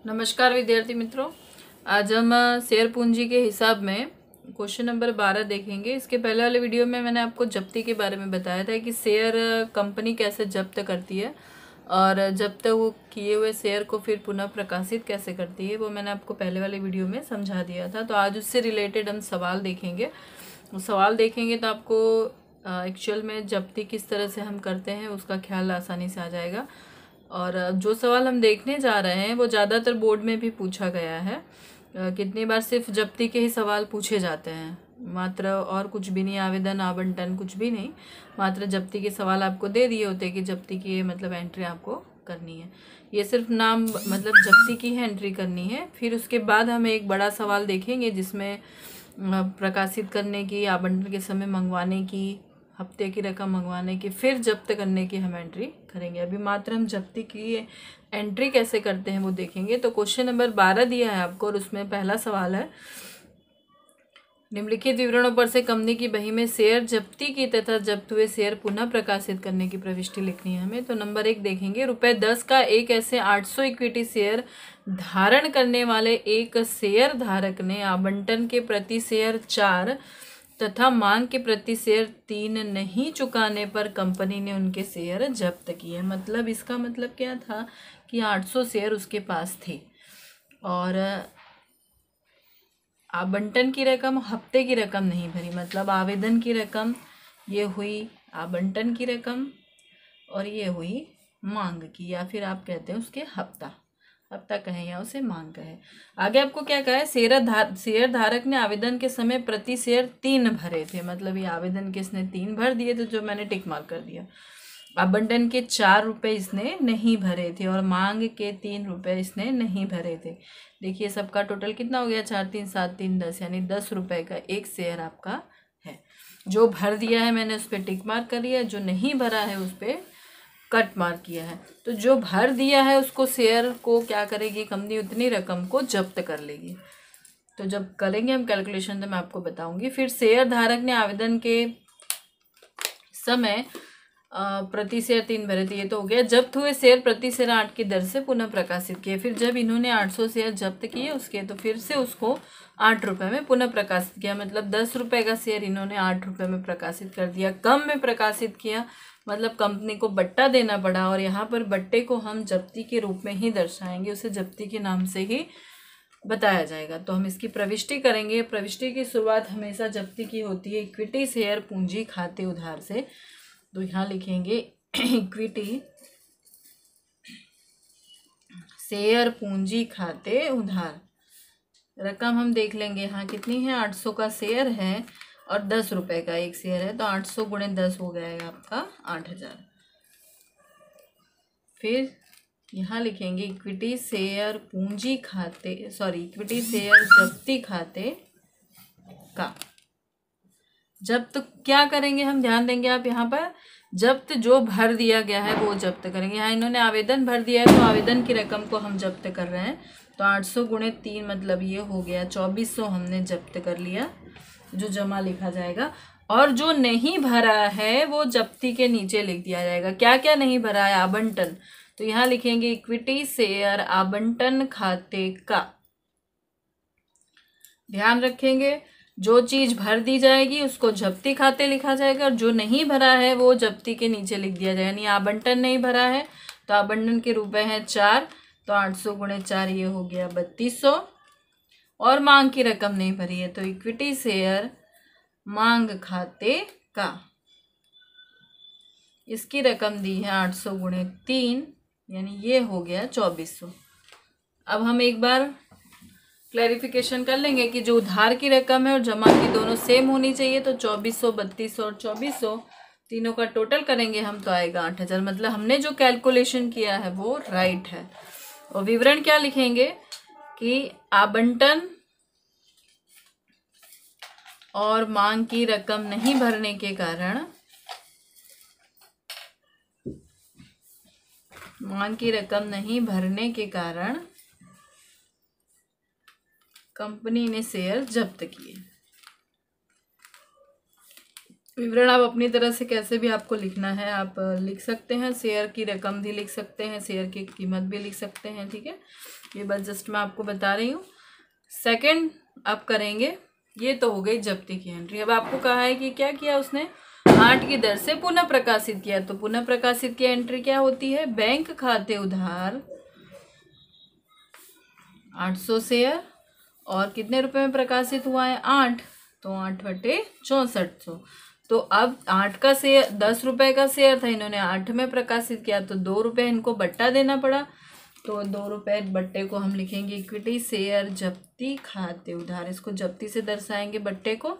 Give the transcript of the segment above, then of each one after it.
नमस्कार विद्यार्थी मित्रों, आज हम शेयर पूंजी के हिसाब में क्वेश्चन नंबर 12 देखेंगे। इसके पहले वाले वीडियो में मैंने आपको जब्ती के बारे में बताया था कि शेयर कंपनी कैसे जब्त करती है और जब्त वो किए हुए शेयर को फिर पुनः प्रकाशित कैसे करती है, वो मैंने आपको पहले वाले वीडियो में समझा दिया था। तो आज उससे रिलेटेड हम सवाल देखेंगे। सवाल देखेंगे तो आपको एक्चुअल में जब्ती किस तरह से हम करते हैं उसका ख्याल आसानी से आ जाएगा। और जो सवाल हम देखने जा रहे हैं वो ज़्यादातर बोर्ड में भी पूछा गया है। कितनी बार सिर्फ जब्ती के ही सवाल पूछे जाते हैं, मात्र और कुछ भी नहीं, आवेदन आवंटन कुछ भी नहीं, मात्र जब्ती के सवाल आपको दे दिए होते कि जब्ती की मतलब एंट्री आपको करनी है। ये सिर्फ नाम मतलब जब्ती की है एंट्री करनी है। फिर उसके बाद हम एक बड़ा सवाल देखेंगे जिसमें प्रकाशित करने की, आवंटन के समय मंगवाने की, हफ्ते की रकम मंगवाने की, फिर जब्त करने की हम एंट्री करेंगे। अभी मात्र हम जब्ती की एंट्री कैसे करते हैं वो देखेंगे। तो क्वेश्चन नंबर 12 दिया है आपको और उसमें पहला सवाल है, निम्नलिखित विवरणों पर से कंपनी की बही में शेयर जब्ती की तथा जब्त हुए शेयर पुनः प्रकाशित करने की प्रविष्टि लिखनी है हमें। तो नंबर 1 देखेंगे, ₹10 का एक ऐसे 800 इक्विटी शेयर धारण करने वाले एक शेयर धारक ने आवंटन के प्रति शेयर 4 तथा मांग के प्रति शेयर 3 नहीं चुकाने पर कंपनी ने उनके शेयर जब्त किए। मतलब इसका मतलब क्या था कि 800 शेयर उसके पास थे और आवंटन की रकम, हफ्ते की रकम नहीं भरी। मतलब आवेदन की रकम ये हुई आवंटन की रकम और ये हुई मांग की, या फिर आप कहते हैं उसके हफ्ता कहें या उसे मांग कहें। आगे आपको क्या कहा है, शेयर धारक ने आवेदन के समय प्रति शेयर 3 भरे थे। मतलब ये आवेदन के इसने 3 भर दिए थे, जो मैंने टिक मार्क कर दिया। आवंटन के 4 रुपये इसने नहीं भरे थे और मांग के 3 रुपये इसने नहीं भरे थे। देखिए सबका टोटल कितना हो गया, 4 3 7 3 10, यानी 10 रुपये का एक शेयर आपका है। जो भर दिया है मैंने उस पर टिक मार्क कर दिया, जो नहीं भरा है उस पर कट मार्क किया है। तो जो भर दिया है उसको शेयर को क्या करेगी कंपनी, उतनी रकम को जब्त कर लेगी। तो जब करेंगे हम कैलकुलेशन तो मैं आपको बताऊंगी। फिर शेयर धारक ने आवेदन के समय प्रति शेयर 3 भरे थे, ये तो हो गया। जब्त हुए शेयर प्रति शेयर 8 की दर से पुनः प्रकाशित किए। फिर जब इन्होंने 800 शेयर जब्त किए उसके, तो फिर से उसको 8 रुपये में पुनः प्रकाशित किया। मतलब 10 रुपये का शेयर इन्होंने 8 रुपये में प्रकाशित कर दिया, कम में प्रकाशित किया। मतलब कंपनी को बट्टा देना पड़ा और यहाँ पर बट्टे को हम जब्ती के रूप में ही दर्शाएंगे, उसे जब्ती के नाम से ही बताया जाएगा। तो हम इसकी प्रविष्टि करेंगे। प्रविष्टि की शुरुआत हमेशा जब्ती की होती है इक्विटी शेयर पूंजी खाते उधार से। तो यहाँ लिखेंगे इक्विटी शेयर पूंजी खाते उधार। रकम हम देख लेंगे यहाँ कितनी है, 800 का शेयर है और 10 रुपये का एक शेयर है, तो 800 गुणे 10 हो जाएगा आपका 8000। फिर यहाँ लिखेंगे इक्विटी शेयर पूंजी खाते, इक्विटी शेयर जब्ती खाते का। जब्त क्या करेंगे हम, ध्यान देंगे आप यहाँ पर, जब्त जो भर दिया गया है वो जब्त करेंगे। यहाँ इन्होंने आवेदन भर दिया है तो आवेदन की रकम को हम जब्त कर रहे हैं। तो 800 गुणे 3 मतलब ये हो गया 2400 हमने जब्त कर लिया, जो जमा लिखा जाएगा। और जो नहीं भरा है वो जब्ती के नीचे लिख दिया जाएगा। क्या क्या नहीं भरा है, आवंटन, तो यहाँ लिखेंगे इक्विटी शेयर आवंटन खाते का। ध्यान रखेंगे, जो चीज भर दी जाएगी उसको जब्ती खाते लिखा जाएगा और जो नहीं भरा है वो जब्ती के नीचे लिख दिया जाएगा। यानी आवंटन नहीं भरा है तो आवंटन के रुपए हैं 4, तो 800 गुणे 4 ये हो गया 3200। और मांग की रकम नहीं भरी है तो इक्विटी शेयर मांग खाते का, इसकी रकम दी है 800 गुणे 3, यानी ये हो गया 2400। अब हम एक बार क्लैरिफिकेशन कर लेंगे कि जो उधार की रकम है और जमा की दोनों सेम होनी चाहिए। तो 2400, 3200 और 2400 तीनों का टोटल करेंगे हम तो आएगा 8000। मतलब हमने जो कैलकुलेशन किया है वो राइट है। और विवरण क्या लिखेंगे कि आवंटन और मांग की रकम नहीं भरने के कारण, मांग की रकम नहीं भरने के कारण कंपनी ने शेयर जब्त किए। विवरण आप अपनी तरह से कैसे भी आपको लिखना है आप लिख सकते हैं, शेयर की रकम भी लिख सकते हैं, शेयर की कीमत भी लिख सकते हैं, ठीक है। ये बस जस्ट मैं आपको बता रही हूँ। सेकंड आप करेंगे, ये तो हो गई जब्ती की एंट्री। अब आपको कहा है कि क्या किया उसने, 8 की दर से पुनः प्रकाशित किया। तो पुनः प्रकाशित की एंट्री क्या होती है, बैंक खाते उधार 800 शेयर और कितने रुपए में प्रकाशित हुआ है, 8, तो 8/6400। तो अब 8 का शेयर 10 रुपए का शेयर था, इन्होंने 8 में प्रकाशित किया, तो 2 रुपए इनको बट्टा देना पड़ा। तो 2 रुपए बट्टे को हम लिखेंगे इक्विटी शेयर जब्ती खाते उधार, इसको जब्ती से दर्शाएंगे बट्टे को।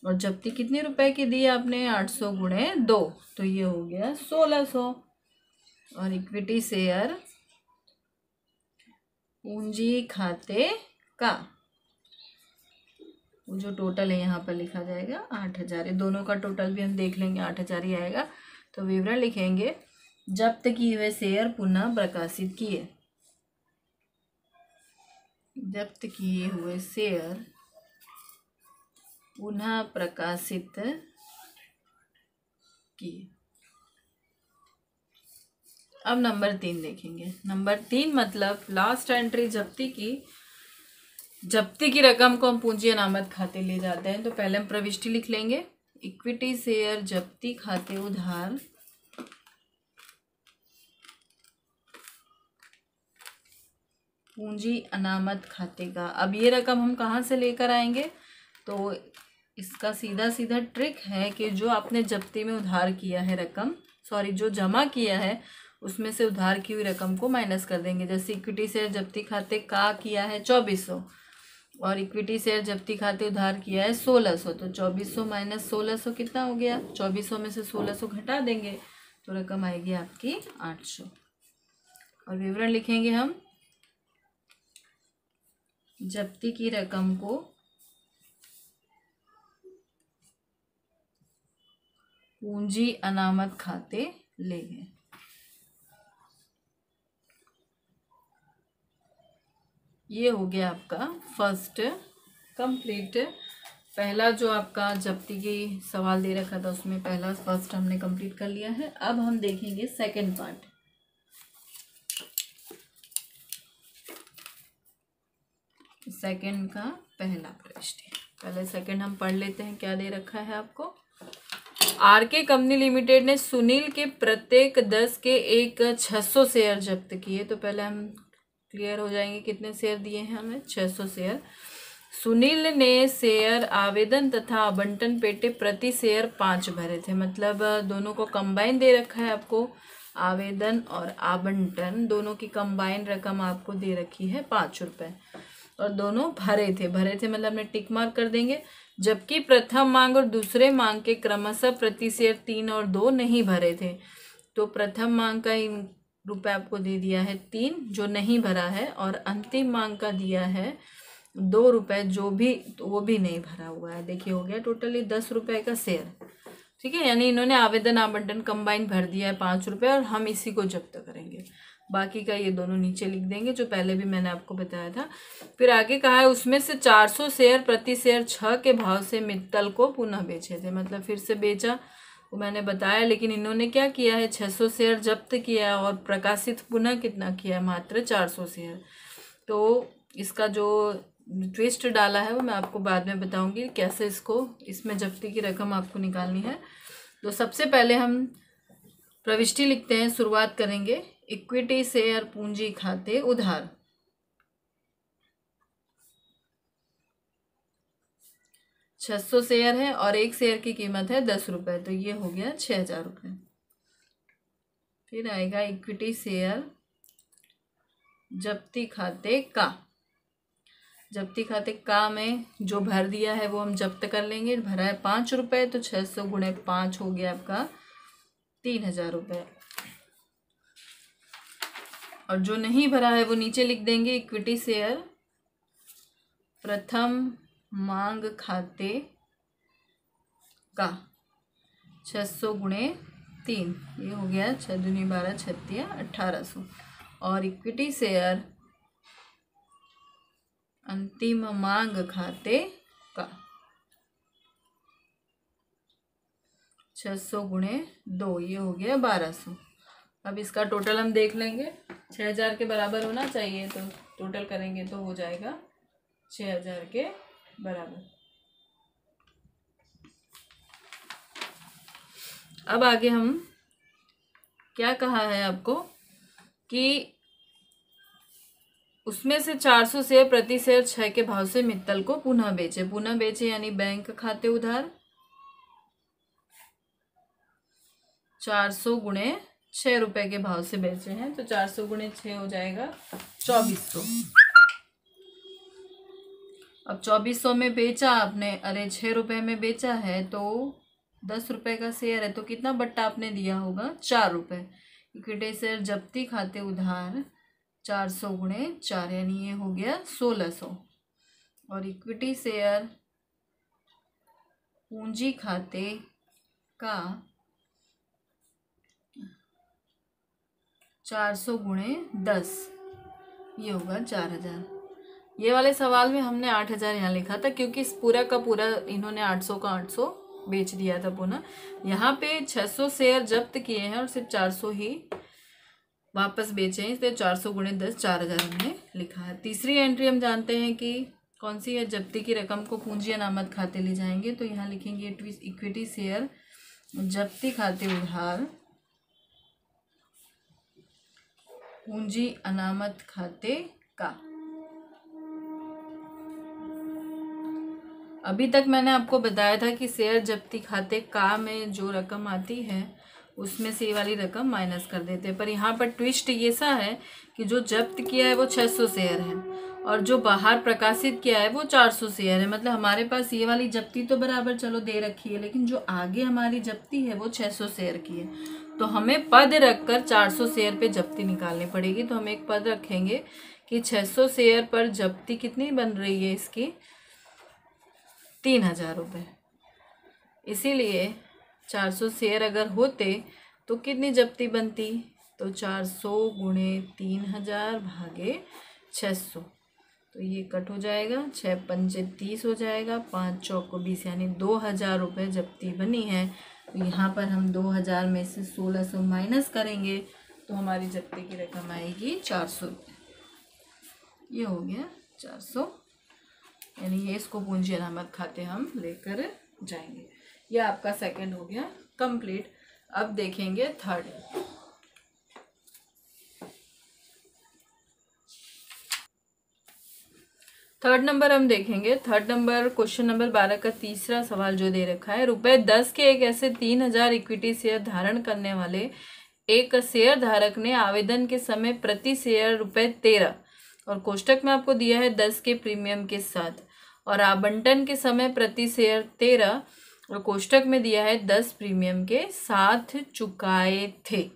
और जब्ती कितने रुपए की दी आपने, 800 गुणे 2, तो ये हो गया 1600। और इक्विटी शेयर पूंजी खाते का जो टोटल है यहाँ पर लिखा जाएगा 8000, दोनों का टोटल भी हम देख लेंगे, 8000 ही आएगा। तो विवरण लिखेंगे, जब्त किए हुए शेयर पुनः प्रकाशित किए, जब्त किए हुए शेयर पुनः प्रकाशित किए। अब नंबर 3 देखेंगे। नंबर 3 मतलब लास्ट एंट्री जब्ती की, जब्ती की रकम को हम पूंजी अनामत खाते ले जाते हैं। तो पहले हम प्रविष्टि लिख लेंगे, इक्विटी शेयर जब्ती खाते उधार पूंजी अनामत खाते का। अब ये रकम हम कहाँ से लेकर आएंगे, तो इसका सीधा सीधा ट्रिक है कि जो आपने जब्ती में उधार किया है रकम, सॉरी जो जमा किया है उसमें से उधार की हुई रकम को माइनस कर देंगे। जैसे इक्विटी शेयर जब्ती खाते का किया है 2400 और इक्विटी शेयर जब्ती खाते उधार किया है 1600, तो 2400 माइनस 1600 कितना हो गया, 2400 में से 1600 घटा देंगे तो रकम आएगी आपकी 800। और विवरण लिखेंगे हम, जब्ती की रकम को पूंजी अनामत खाते ले गए। ये हो गया आपका फर्स्ट कंप्लीट। पहला जो आपका जब्ती की सवाल दे रखा था उसमें पहला फर्स्ट हमने कंप्लीट कर लिया है। अब हम देखेंगे सेकंड पार्ट। सेकंड का पहला प्रश्न, पहले सेकंड हम पढ़ लेते हैं क्या दे रखा है आपको। आरके कंपनी लिमिटेड ने सुनील के प्रत्येक 10 के एक 600 शेयर जब्त किए। तो पहले हम क्लियर हो जाएंगे कितने शेयर दिए हैं हमें, 600 शेयर। सुनील ने शेयर आवेदन तथा आवंटन पेटे प्रति शेयर 5 भरे थे। मतलब दोनों को कंबाइन दे रखा है आपको, आवेदन और आवंटन दोनों की कंबाइन रकम आपको दे रखी है 5 रुपए, और दोनों भरे थे मतलब हमने टिक मार्क कर देंगे। जबकि प्रथम मांग और दूसरे मांग के क्रमशः प्रति शेयर 3 और 2 नहीं भरे थे। तो प्रथम मांग का रुपए आपको दे दिया है 3 जो नहीं भरा है, और अंतिम मांग का दिया है 2 रुपए जो भी, तो वो भी नहीं भरा हुआ है। देखिए हो गया टोटली 10 रुपए का शेयर, ठीक है। यानी इन्होंने आवेदन आवंटन कंबाइन भर दिया है 5 रुपए, और हम इसी को जब्त करेंगे। बाकी का ये दोनों नीचे लिख देंगे जो पहले भी मैंने आपको बताया था। फिर आगे कहा है उसमें से 400 शेयर प्रति शेयर 6 के भाव से मित्तल को पुनः बेचे थे। मतलब फिर से बेचा, वो मैंने बताया, लेकिन इन्होंने क्या किया है 600 शेयर जब्त किया और प्रकाशित पुनः कितना किया है, मात्र 400 शेयर। तो इसका जो ट्विस्ट डाला है वो मैं आपको बाद में बताऊंगी कैसे इसको, इसमें जब्ती की रकम आपको निकालनी है। तो सबसे पहले हम प्रविष्टि लिखते हैं, शुरुआत करेंगे इक्विटी शेयर पूंजी खाते उधार। छह शेयर है और एक शेयर की कीमत है 10 रुपए, तो ये हो गया 6000 रुपये। फिर आएगा इक्विटी शेयर जब्ती खाते का। जब्ती खाते का में जो भर दिया है वो हम जब्त कर लेंगे। भरा है 5 रुपए, तो 600 गुणे 5 हो गया आपका 3000 रुपये। और जो नहीं भरा है वो नीचे लिख देंगे, इक्विटी शेयर प्रथम मांग खाते का 600 गुणे 3, ये हो गया 6 दूनी 12 36 1800। और इक्विटी शेयर अंतिम मांग खाते का 600 गुणे 2, ये हो गया 1200। अब इसका टोटल हम देख लेंगे, 6000 के बराबर होना चाहिए, तो टोटल करेंगे तो हो जाएगा 6000 के बराबर। अब आगे हम क्या कहा है आपको कि उसमें से 400 शेयर प्रति शेयर 6 के भाव से मित्तल को पुनः बेचे। पुनः बेचे यानी बैंक खाते उधार, 400 गुणे 6 रुपए के भाव से बेचे हैं, तो 400 गुणे 6 हो जाएगा 2400। अब 2400 में बेचा आपने, अरे 6 रुपए में बेचा है तो 10 रुपए का शेयर है, तो कितना बट्टा आपने दिया होगा, 4 रुपए। इक्विटी शेयर जब्ती खाते उधार 400 गुणे 4 यानी ये हो गया 1600। और इक्विटी शेयर पूंजी खाते का 400 गुणे 10, ये होगा 4000। ये वाले सवाल में हमने 8000 यहाँ लिखा था क्योंकि इस पूरा का पूरा इन्होंने 800 का 800 बेच दिया था पुनः। यहाँ पे 600 शेयर जब्त किए हैं और सिर्फ 400 ही वापस बेचे हैं, इसलिए 400 गुणे 10 4000 हमने लिखा है। तीसरी एंट्री हम जानते हैं कि कौन सी है, जब्ती की रकम को पूंजी अनामत खाते ले जाएंगे, तो यहाँ लिखेंगे इक्विटी शेयर जब्ती खाते उधार पूंजी अनामत खाते का। अभी तक मैंने आपको बताया था कि शेयर जब्ती खाते का में जो रकम आती है उसमें से ये वाली रकम माइनस कर देते हैं, पर यहाँ पर ट्विस्ट ये सा है कि जो जब्त किया है वो 600 शेयर है और जो बाहर प्रकाशित किया है वो 400 शेयर है। मतलब हमारे पास ये वाली जब्ती तो बराबर चलो दे रखी है, लेकिन जो आगे हमारी जब्ती है वो 600 शेयर की है, तो हमें पद रखकर 400 शेयर पे जब्ती निकालनी पड़ेगी। तो हम एक पद रखेंगे कि 600 शेयर पर जब्ती कितनी बन रही है इसकी, 3000 रुपये। इसीलिए 400 शेयर अगर होते तो कितनी जब्ती बनती, तो 400 गुणे 3000 भागे 600, तो ये कट हो जाएगा, 6 पंचे 30 हो जाएगा, 5 चौको 20 यानी 2000 रुपये जब्ती बनी है। तो यहाँ पर हम 2000 में से 1600 माइनस करेंगे तो हमारी जब्ती की रकम आएगी 400 रुपये। ये हो गया 400, यानी ये इसको पूंजी अनामत खाते हम लेकर जाएंगे। ये आपका सेकंड हो गया कंप्लीट। अब देखेंगे थर्ड। थर्ड नंबर हम देखेंगे। थर्ड नंबर क्वेश्चन नंबर 12 का तीसरा सवाल जो दे रखा है, ₹10 के एक ऐसे 3000 इक्विटी शेयर धारण करने वाले एक शेयर धारक ने आवेदन के समय प्रति शेयर ₹13 और कोष्टक में आपको दिया है 10 के प्रीमियम के साथ, और आवंटन के समय प्रति शेयर 13 और कोष्टक में दिया है 10 प्रीमियम के साथ चुकाए थे।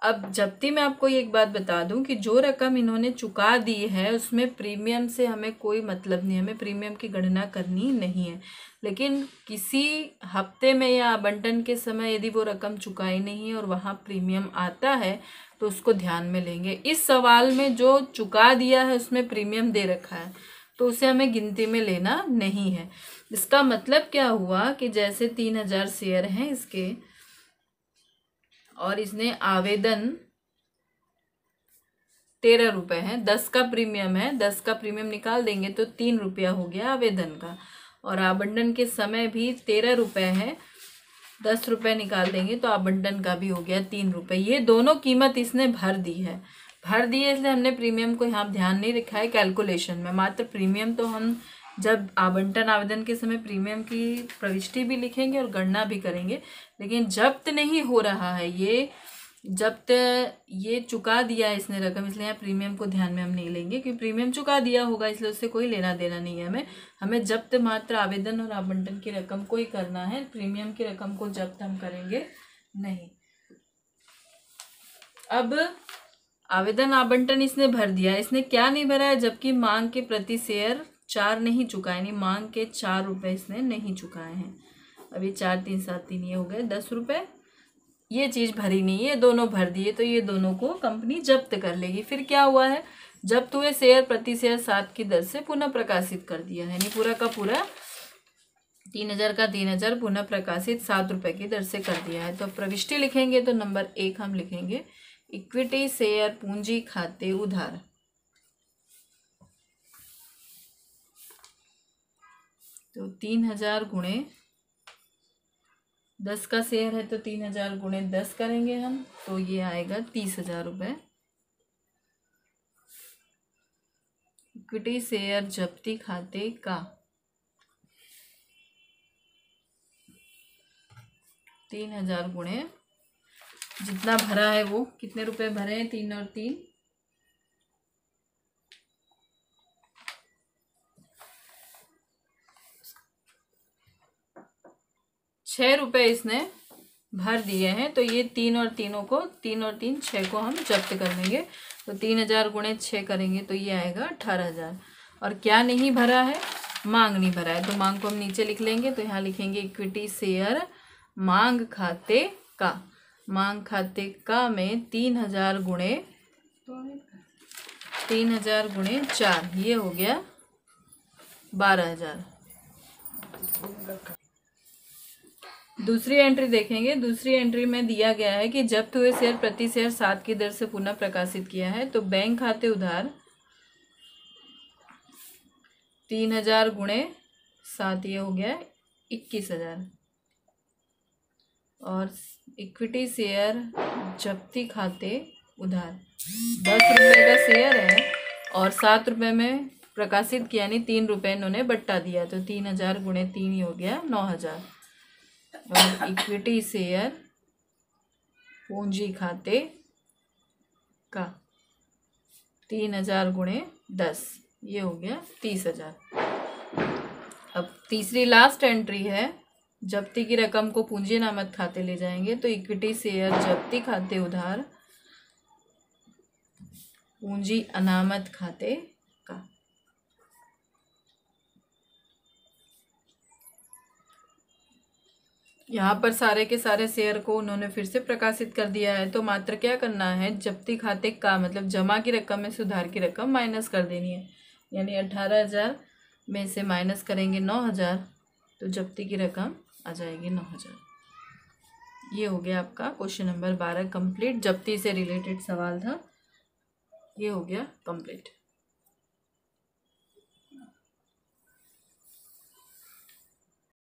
अब जब्ती में आपको एक बात बता दूं कि जो रकम इन्होंने चुका दी है उसमें प्रीमियम से हमें कोई मतलब नहीं, हमें प्रीमियम की गणना करनी नहीं है। लेकिन किसी हफ्ते में या आवंटन के समय यदि वो रकम चुकाई नहीं है और वहाँ प्रीमियम आता है तो उसको ध्यान में लेंगे। इस सवाल में जो चुका दिया है उसमें प्रीमियम दे रखा है तो उसे हमें गिनती में लेना नहीं है। इसका मतलब क्या हुआ कि जैसे 3000 शेयर हैं इसके और इसने आवेदन 13 रुपये है, 10 का प्रीमियम है, 10 का प्रीमियम निकाल देंगे तो 3 रुपया हो गया आवेदन का, और आवंटन के समय भी 13 रुपये है, 10 रुपये निकाल देंगे तो आवंटन का भी हो गया 3 रुपये। ये दोनों कीमत इसने भर दी है इसलिए हमने प्रीमियम को यहाँ ध्यान नहीं रखा है कैलकुलेशन में। मात्र प्रीमियम तो हम जब आवंटन आवेदन के समय प्रीमियम की प्रविष्टि भी लिखेंगे और गणना भी करेंगे, लेकिन जब्त नहीं हो रहा है ये, जब्त ये चुका दिया है इसने रकम, इसलिए यहाँ प्रीमियम को ध्यान में हम नहीं लेंगे क्योंकि प्रीमियम चुका दिया होगा इसलिए उससे कोई लेना देना नहीं है हमें जब्त मात्र आवेदन और आवंटन की रकम को ही करना है, प्रीमियम की रकम को जब्त हम करेंगे नहीं। अब आवेदन आवंटन इसने भर दिया, इसने क्या नहीं भरा है, जबकि मांग के प्रति शेयर 4 नहीं चुकाए, यानी मांग के 4 रुपये इसने नहीं चुकाए हैं। अभी 4 3 7 3 ये हो गए 10 रुपये, ये चीज़ भरी नहीं है, दोनों भर दिए तो ये दोनों को कंपनी जब्त कर लेगी। फिर क्या हुआ है, जब्त हुए शेयर प्रति शेयर 7 की दर से पुनः प्रकाशित कर दिया है, यानी पूरा का पूरा 3,000 का 3,000 पुनः प्रकाशित 7 रुपये की दर से कर दिया है। तो प्रविष्टि लिखेंगे तो नंबर 1 हम लिखेंगे इक्विटी शेयर पूंजी खाते उधार। तो 3,000 गुणे 10 का शेयर है तो 3,000 गुणे 10 करेंगे हम, तो ये आएगा 30,000 रुपये। इक्विटी शेयर जब्ती खाते का 3,000 गुणे जितना भरा है वो कितने रुपए भरे हैं, 3 और 3 6 रुपये इसने भर दिए हैं। तो ये 3 और 3 6 को हम जब्त कर लेंगे। तो 3,000 गुणे 6 करेंगे तो ये आएगा 18,000। और क्या नहीं भरा है, मांग नहीं भरा है, तो मांग को हम नीचे लिख लेंगे। तो यहाँ लिखेंगे इक्विटी शेयर मांग खाते का। मांग खाते का में 3,000 गुणे 4 ये हो गया 12,000। दूसरी एंट्री देखेंगे। दूसरी एंट्री में दिया गया है कि जब्त हुए शेयर प्रति शेयर 7 की दर से पुनः प्रकाशित किया है। तो बैंक खाते उधार 3,000 गुणे 7 ये हो गया 21,000। और इक्विटी शेयर जब्ती खाते उधार 10 रुपये का शेयर है और 7 रुपये में प्रकाशित किया, यानी 3 रुपये इन्होंने बट्टा दिया। तो 3,000 गुणे 3 ही हो गया 9,000। और इक्विटी शेयर पूंजी खाते का 3,000 गुणे 10 ये हो गया 30,000। अब तीसरी लास्ट एंट्री है, जब्ती की रकम को पूंजी अनामत खाते ले जाएंगे। तो इक्विटी शेयर जब्ती खाते उधार पूंजी अनामत खाते का। यहाँ पर सारे के सारे शेयर को उन्होंने फिर से प्रकाशित कर दिया है। तो मात्र क्या करना है, जब्ती खाते का मतलब जमा की रकम में से उधार की रकम माइनस कर देनी है। यानी 18,000 में से माइनस करेंगे 9,000 तो जब्ती की रकम आ जाएगी 9,000। ये हो गया आपका क्वेश्चन नंबर 12 कंप्लीट। जब्ती से रिलेटेड सवाल था, ये हो गया कंप्लीट।